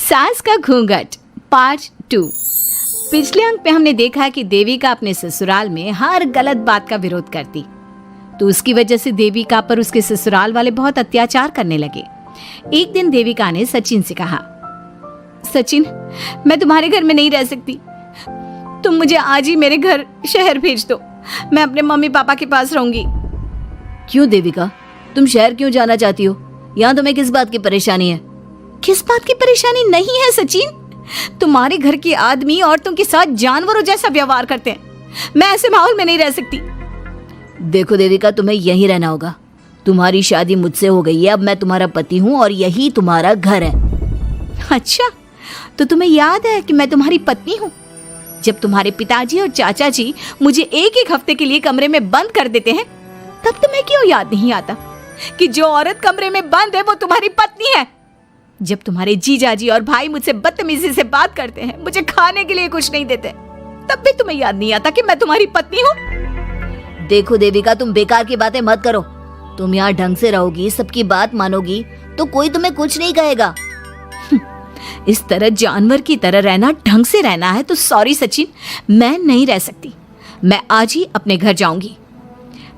सास का घूंघट पार्ट 2। पिछले अंक में हमने देखा कि देविका अपने ससुराल में हर गलत बात का विरोध करती, तो उसकी वजह से देविका पर उसके ससुराल वाले बहुत अत्याचार करने लगे। एक दिन देविका ने सचिन से कहा, सचिन, मैं तुम्हारे घर में नहीं रह सकती, तुम मुझे आज ही मेरे घर शहर भेज दो, मैं अपने मम्मी पापा के पास रहूंगी। क्यों देविका, तुम शहर क्यों जाना चाहती हो? यहाँ तुम्हें किस बात की परेशानी है? किस बात की परेशानी नहीं है सचिन, तुम्हारे घर के आदमी औरतों के साथ जानवरों जैसा व्यवहार करते हैं, मैं ऐसे माहौल में नहीं रह सकती। देखो देविका, तुम्हें यहीं रहना होगा। तुम्हारी शादी मुझसे हो गई है, अब मैं तुम्हारा पति हूँ और यही तुम्हारा घर है। अच्छा, तो तुम्हें याद है कि मैं तुम्हारी पत्नी हूँ? जब तुम्हारे पिताजी और चाचा जी मुझे एक एक हफ्ते के लिए कमरे में बंद कर देते हैं, तब तुम्हें क्यों याद नहीं आता कि जो औरत कमरे में बंद है वो तुम्हारी पत्नी है? जब तुम्हारे जीजाजी और भाई मुझसे बदतमीजी से बात करते हैं, मुझे खाने के लिए कुछ नहीं देते, तब भी तुम्हें याद नहीं आता कि मैं तुम्हारी पत्नी हूँ? देखो देविका, तुम बेकार की बातें मत करो। तुम यहाँ ढंग से रहोगी, सबकी बात मानोगी, तो कोई तुम्हें कुछ नहीं कहेगा। इस तरह जानवर की तरह रहना, ढंग से रहना है तो सॉरी सचिन, मैं नहीं रह सकती, मैं आज ही अपने घर जाऊंगी।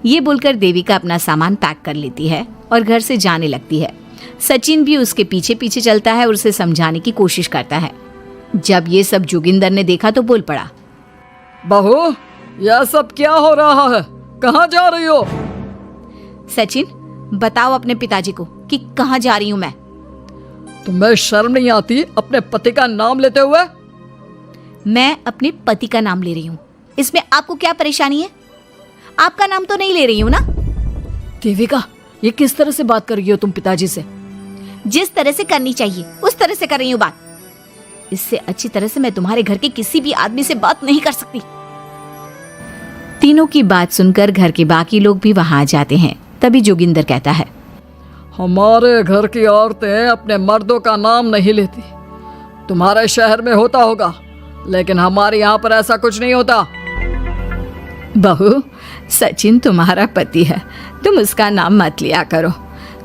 ये बोलकर देविका अपना सामान पैक कर लेती है और घर से जाने लगती है। सचिन भी उसके पीछे पीछे चलता है और उसे समझाने की कोशिश करता है। जब ये सब जोगिंदर ने देखा तो बोल पड़ा, बहू, यह सब क्या हो रहा है? कहाँ जा रही हो? सचिन, बताओ अपने पिताजी को कि कहाँ जा रही हूँ मैं। तुम्हें शर्म नहीं आती अपने पति का नाम लेते हुए? मैं अपने पति का नाम ले रही हूँ, इसमें आपको क्या परेशानी है? आपका नाम तो नहीं ले रही हूँ ना। देविका, ये किस तरह से बात कर रही हो तुम पिताजी से? जिस तरह से करनी चाहिए उस तरह से कर रही हूँ बात। इससे अच्छी तरह से मैं तुम्हारे घर के किसी भी आदमी से बात नहीं कर सकती। तीनों की बात सुनकर घर के बाकी लोग भी वहां आ जाते हैं। तभी जोगिंदर कहता है, हमारे घर की औरतें अपने मर्दों का नाम नहीं लेती। तुम्हारे शहर में होता होगा, लेकिन हमारे यहाँ पर ऐसा कुछ नहीं होता। बहू, सचिन तुम्हारा पति है, तुम उसका नाम मत लिया करो।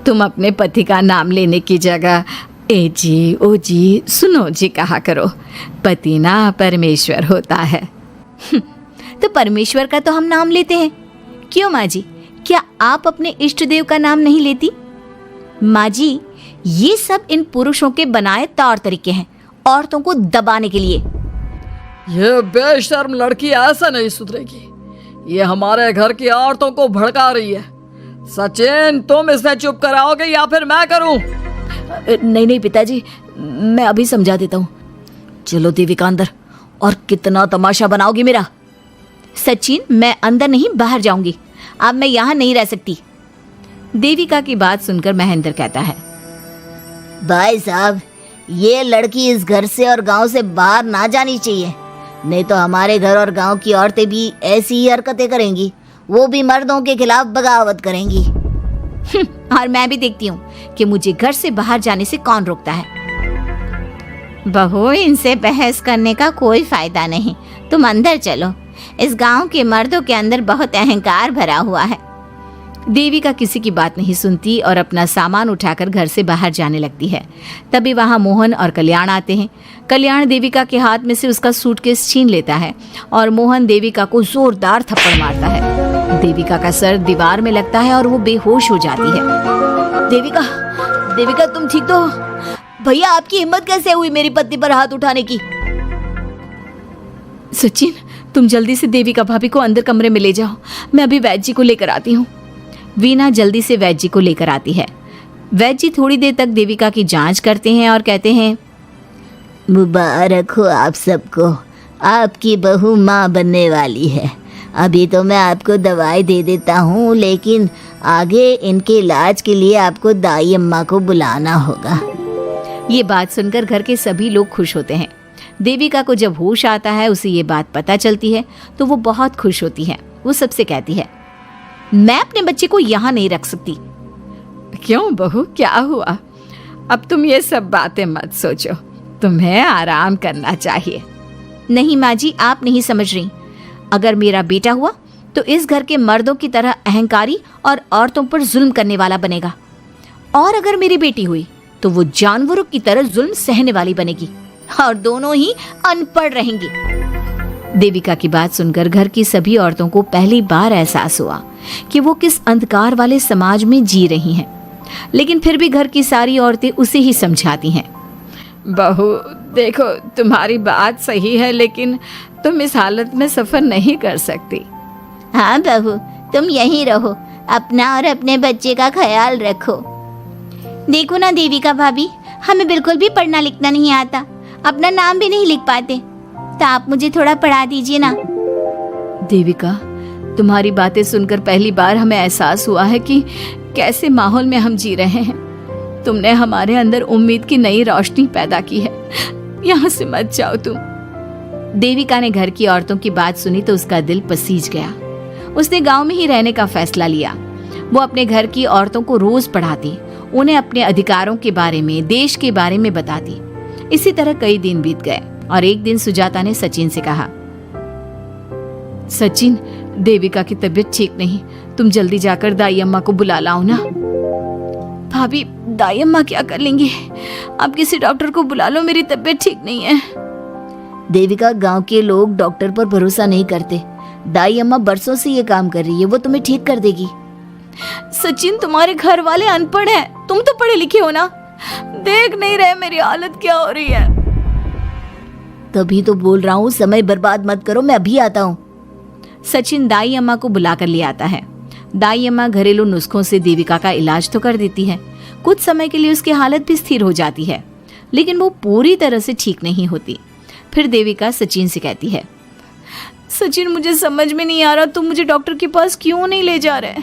तुम अपने पति का नाम लेने की जगह ए जी, ओ जी, सुनो जी कहा करो। पति ना परमेश्वर होता है। तो परमेश्वर का तो हम नाम लेते हैं। क्यों माँ जी, क्या आप अपने इष्ट देव का नाम नहीं लेती? माँ जी, ये सब इन पुरुषों के बनाए तौर तरीके हैं, औरतों को दबाने के लिए। ये बेशर्म लड़की ऐसा नहीं सुधरेगी। ये हमारे घर की औरतों को भड़का रही है। सचिन, तुम इसे चुप कराओगे या फिर मैं करूं? नहीं नहीं पिताजी, मैं अभी समझा देता हूँ। चलो देविका अंदर, और कितना तमाशा बनाओगी मेरा। सचिन, मैं अंदर नहीं बाहर जाऊंगी, अब मैं यहाँ नहीं रह सकती। देविका की बात सुनकर महेंद्र कहता है, भाई साहब, ये लड़की इस घर से और गांव से बाहर ना जानी चाहिए, नहीं तो हमारे घर और गांव की औरतें भी ऐसी ही हरकतें करेंगी, वो भी मर्दों के खिलाफ बगावत करेंगी। और मैं भी देखती हूँ कि मुझे घर से बाहर जाने से कौन रोकता है। बहू, इनसे बहस करने का कोई फायदा नहीं, तुम अंदर चलो। इस गांव के मर्दों के अंदर बहुत अहंकार भरा हुआ है। देविका किसी की बात नहीं सुनती और अपना सामान उठाकर घर से बाहर जाने लगती है। तभी वहां मोहन और कल्याण आते हैं। कल्याण देविका के हाथ में से उसका सूटकेस छीन लेता है और मोहन देविका को जोरदार थप्पड़ मारता है। देविका का सर दीवार में लगता है और वो बेहोश हो जाती है। देविका, देविका तुम ठीक तो हो? भैया, आपकी हिम्मत कैसे हुई मेरी पत्नी पर हाथ उठाने की? सचिन, तुम जल्दी से देविका भाभी को अंदर कमरे में ले जाओ, मैं अभी वैद्य जी को लेकर आती हूँ। वीना जल्दी से वैद्य जी को लेकर आती है। वैद्य जी थोड़ी देर तक देविका की जांच करते हैं और कहते हैं, मुबारक हो आप सबको, आपकी बहू माँ बनने वाली है। अभी तो मैं आपको दवाई दे देता हूँ, लेकिन आगे इनके इलाज के लिए आपको दाई अम्मा को बुलाना होगा। ये बात सुनकर घर के सभी लोग खुश होते हैं। देविका को जब होश आता है, उसे ये बात पता चलती है तो वो बहुत खुश होती है। वो सबसे कहती है, मैं अपने बच्चे को यहाँ नहीं रख सकती। क्यों बहू, क्या हुआ? अब तुम ये सब बातें मत सोचो, तुम्हें आराम करना चाहिए। नहीं माँ जी, आप नहीं समझ रही। अगर मेरा बेटा हुआ तो इस घर के मर्दों की तरह अहंकारी और औरतों पर जुल्म करने वाला बनेगा, और अगर मेरी बेटी हुई तो वो जानवरों की तरह जुल्म सहने वाली बनेगी और दोनों ही अनपढ़ रहेंगी। देविका की बात सुनकर घर की सभी औरतों को पहली बार एहसास हुआ कि वो किस अंधकार वाले समाज में जी रही हैं। लेकिन फिर भी घर की सारी औरतें उसे ही समझाती हैं। बहू देखो, तुम्हारी बात सही है, लेकिन तुम इस हालत में सफर नहीं कर सकती। हाँ बहू, तुम यहीं रहो, अपना और अपने बच्चे का ख्याल रखो। देखो ना देविका भाभी, हमें बिल्कुल भी पढ़ना लिखना नहीं आता, अपना नाम भी नहीं लिख पाते, तो आप मुझे थोड़ा पढ़ा दीजिए ना। देविका, तुम्हारी बातें सुनकर पहली बार हमें एहसास हुआ है कि कैसे माहौल में हम जी रहे हैं। तुमने हमारे अंदर उम्मीद की नई रोशनी पैदा की है। यहाँ से मत जाओ तुम। देविका ने घर की औरतों की बात सुनी तो उसका दिल पसीज गया। उसने गांव में ही रहने का फैसला लिया। वो अपने घर की औरतों को रोज पढ़ाती, उन्हें अपने अधिकारों के बारे में, देश के बारे में बताती। इसी तरह कई दिन बीत गए और एक दिन सुजाता ने सचिन से कहा, सचिन, देविका की तबीयत ठीक नहीं, तुम जल्दी जाकर दाई अम्मा को बुला लाओ ना। भाभी, दाई अम्मा क्या कर लेंगी? आप किसी डॉक्टर को बुला लो, मेरी तबीयत ठीक नहीं है। देविका, गांव के लोग डॉक्टर पर भरोसा नहीं करते। दाई अम्मा बरसों से ये काम कर रही है, वो तुम्हें ठीक कर देगी। सचिन, तुम्हारे घर वाले अनपढ़ हैं, तुम तो पढ़े लिखे हो ना, देख नहीं रहे मेरी हालत क्या हो रही है। तभी तो बोल रहा हूँ, समय बर्बाद मत करो, मैं अभी आता हूँ। सचिन दाई अम्मा को बुलाकर ले आता है। दाई अम्मा घरेलू नुस्खों से देविका का इलाज तो कर देती है। कुछ समय के लिए उसकी हालत भी स्थिर हो जाती है, लेकिन वो पूरी तरह से ठीक नहीं होती। फिर देविका सचिन से कहती है, सचिन, मुझे समझ में नहीं आ रहा, तुम मुझे डॉक्टर के पास क्यों नहीं ले जा रहे?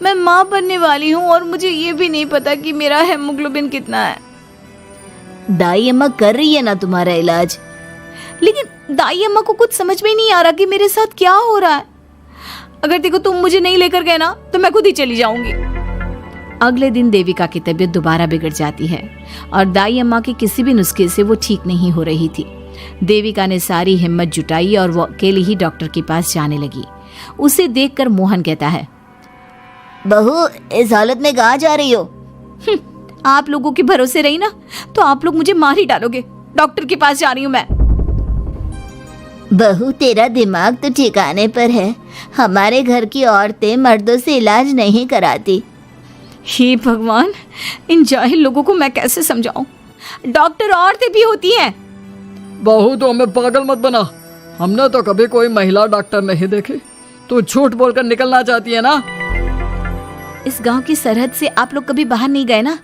मैं माँ बनने वाली हूँ और मुझे ये भी नहीं पता कि मेरा हेमोग्लोबिन कितना है। दाई अम्मा कर रही है ना तुम्हारा इलाज। लेकिन दाई अम्मा को कुछ समझ में नहीं आ रहा कि मेरे साथ क्या हो रहा है। अगर देखो तुम मुझे नहीं लेकर गए ना, तो मैं खुद ही चली जाऊंगी। अगले दिन देविका की तबीयत दोबारा बिगड़ जाती है और दाई अम्मा के किसी भी नुस्खे से वो ठीक नहीं हो रही थी। देविका ने सारी हिम्मत जुटाई और वो अकेले ही डॉक्टर के पास जाने लगी। उसे देखकर मोहन कहता है, बहू, इस हालत में कहाँ जा रही हो? आप लोगों के भरोसे रही ना तो आप लोग मुझे मार ही डालोगे। डॉक्टर के पास जा रही हूँ मैं। बहू, तेरा दिमाग तो ठिकाने पर है। हमारे घर की औरतें मर्दों से इलाज नहीं कराती। हे भगवान, इन जाहिल लोगों को मैं कैसे समझाऊं? डॉक्टर औरतें भी होती हैं। बहू, तो हमें पागल मत बना, हमने तो कभी कोई महिला डॉक्टर नहीं देखी। तू झूठ बोलकर निकलना चाहती है ना? इस गांव की सरहद से आप लोग कभी बाहर नहीं गए ना,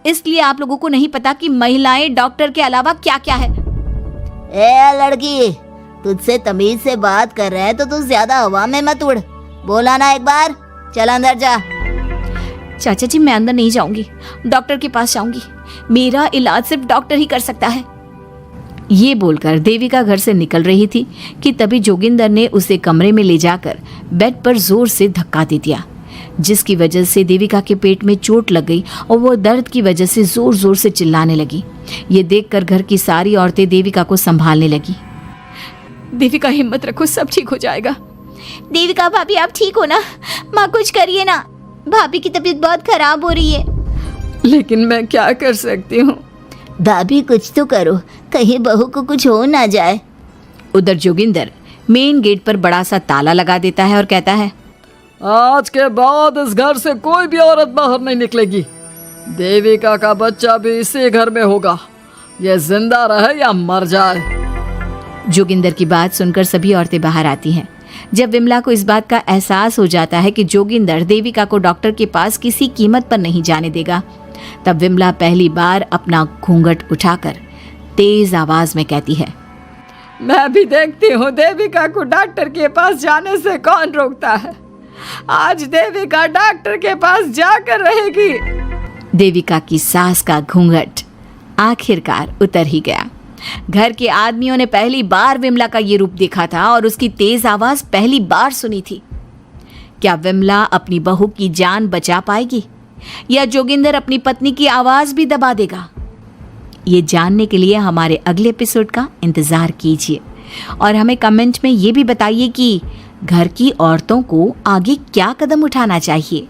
इसलिए आप लोगों को नहीं पता कि महिलाएं डॉक्टर के अलावा क्या क्या है। ए लड़की, तुझसे तमीज से बात कर रहे हैं तो तू ज्यादा हवा में मत उड़। बोला ना एक बार, चल अंदर जा। चाचा जी, मैं अंदर नहीं जाऊंगी, डॉक्टर के पास जाऊंगी। मेरा इलाज सिर्फ डॉक्टर ही कर सकता है। ये बोलकर देविका घर से निकल रही थी कि तभी जोगिंदर ने उसे कमरे में ले जाकर बेड पर जोर से धक्का दे दिया, जिसकी वजह से देविका के पेट में चोट लग गई और वो दर्द की वजह से जोर जोर से चिल्लाने लगी। ये देखकर घर की सारी औरतें देविका को संभालने लगी। देविका, हिम्मत रखो, सब ठीक हो जाएगा। देविका भाभी, आप ठीक हो ना? माँ, कुछ करिए ना, भाभी की तबीयत बहुत खराब हो रही है। लेकिन मैं क्या कर सकती हूँ? भाभी, कुछ तो करो, कहीं बहू को कुछ हो ना जाए। उधर जोगिंदर मेन गेट पर बड़ा सा ताला लगा देता है और कहता है, आज के बाद इस घर से कोई भी औरत बाहर नहीं निकलेगी। देविका का बच्चा भी इसी घर में होगा, ये जिंदा रहे या मर जाए। जोगिंदर की बात सुनकर सभी औरतें बाहर आती हैं। जब विमला को इस बात का एहसास हो जाता है कि जोगिंदर देविका को डॉक्टर के पास किसी कीमत पर नहीं जाने देगा, तब विमला पहली बार अपना घूंघट उठाकर तेज आवाज में कहती है, मैं भी देखती हूँ देविका को डॉक्टर के पास जाने से कौन रोकता है। आज देविका डॉक्टर के पास जाकर रहेगी। देविका की सास का घूंघट आखिरकार उतर ही गया। घर के आदमियों ने पहली बार विमला का ये रूप देखा था और उसकी तेज आवाज पहली बार सुनी थी। क्या विमला अपनी बहू की जान बचा पाएगी या जोगिंदर अपनी पत्नी की आवाज भी दबा देगा? ये जानने के लिए हमारे अगले एपिसोड का इंतजार कीजिए और हमें कमेंट में ये भी बताइए कि घर की औरतों को आगे क्या कदम उठाना चाहिए।